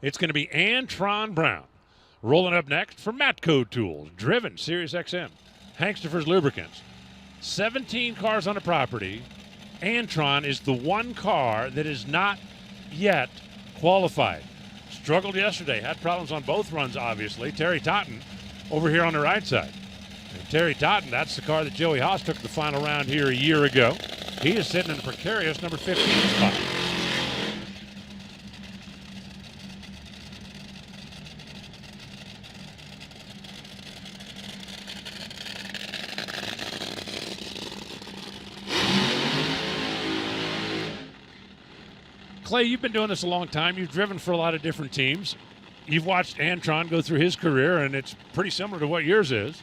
It's going to be Antron Brown. Rolling up next for Matco Tools, driven Sirius XM, Hankster's Lubricants. 17 cars on the property. Antron is the one car that is not yet qualified. Struggled yesterday, had problems on both runs, obviously. Terry Totten over here on the right side. And Terry Totten, that's the car that Joey Haas took the final round here a year ago. He is sitting in a precarious number 15 spot. Clay, you've been doing this a long time. You've driven for a lot of different teams. You've watched Antron go through his career, and it's pretty similar to what yours is.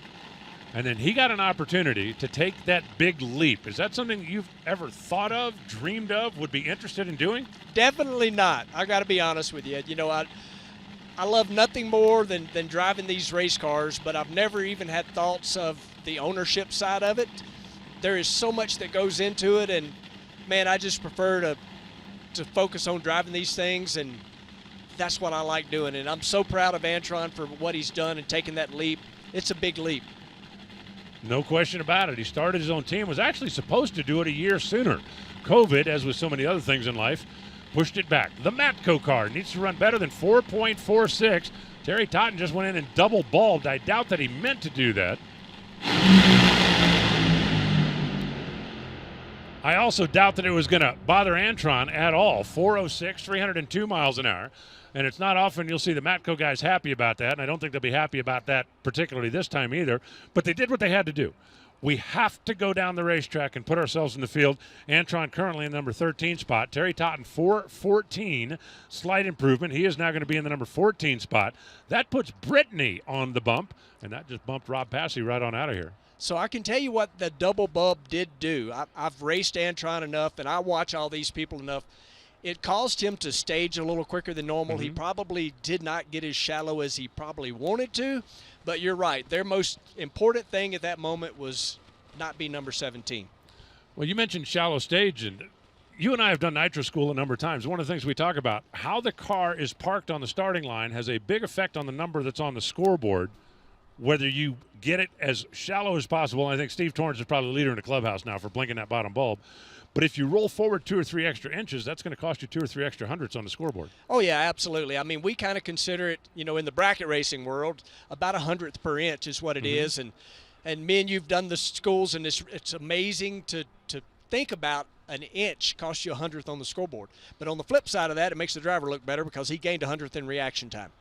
And then he got an opportunity to take that big leap. Is that something you've ever thought of, dreamed of, would be interested in doing? Definitely not. I got to be honest with you. You know, I love nothing more than driving these race cars, but I've never even had thoughts of the ownership side of it. There is so much that goes into it, and, man, I just prefer to focus on driving these things, and that's what I like doing. And I'm so proud of Antron for what he's done and taking that leap. It's a big leap. No question about it. He started his own team, was actually supposed to do it a year sooner. COVID, as with so many other things in life, pushed it back. The Matco car needs to run better than 4.46. Terry Totten just went in and double balled. I doubt that he meant to do that. I also doubt that it was going to bother Antron at all. 406, 302 miles an hour. And it's not often you'll see the Matco guys happy about that, and I don't think they'll be happy about that particularly this time either. But they did what they had to do. We have to go down the racetrack and put ourselves in the field. Antron currently in the number 13 spot. Terry Totten, 414, slight improvement. He is now going to be in the number 14 spot. That puts Brittany on the bump, and that just bumped Rob Passy right on out of here. So I can tell you what the double bump did do. I've raced Antron enough, and I watch all these people enough. It caused him to stage a little quicker than normal. He probably did not get as shallow as he probably wanted to, but you're right. Their most important thing at that moment was not be number 17. Well, you mentioned shallow stage, and you and I have done Nitro School a number of times. One of the things we talk about, how the car is parked on the starting line has a big effect on the number that's on the scoreboard, whether you get it as shallow as possible. I think Steve Torrance is probably the leader in the clubhouse now for blinking that bottom bulb. But if you roll forward 2 or 3 extra inches, that's going to cost you 2 or 3 extra hundredths on the scoreboard. Oh, yeah, absolutely. I mean, we kind of consider it, you know, in the bracket racing world, about 100th per inch is what it is. And me and you've done the schools, and it's amazing to think about an inch costs you 100th on the scoreboard. But on the flip side of that, it makes the driver look better because he gained 100th in reaction time.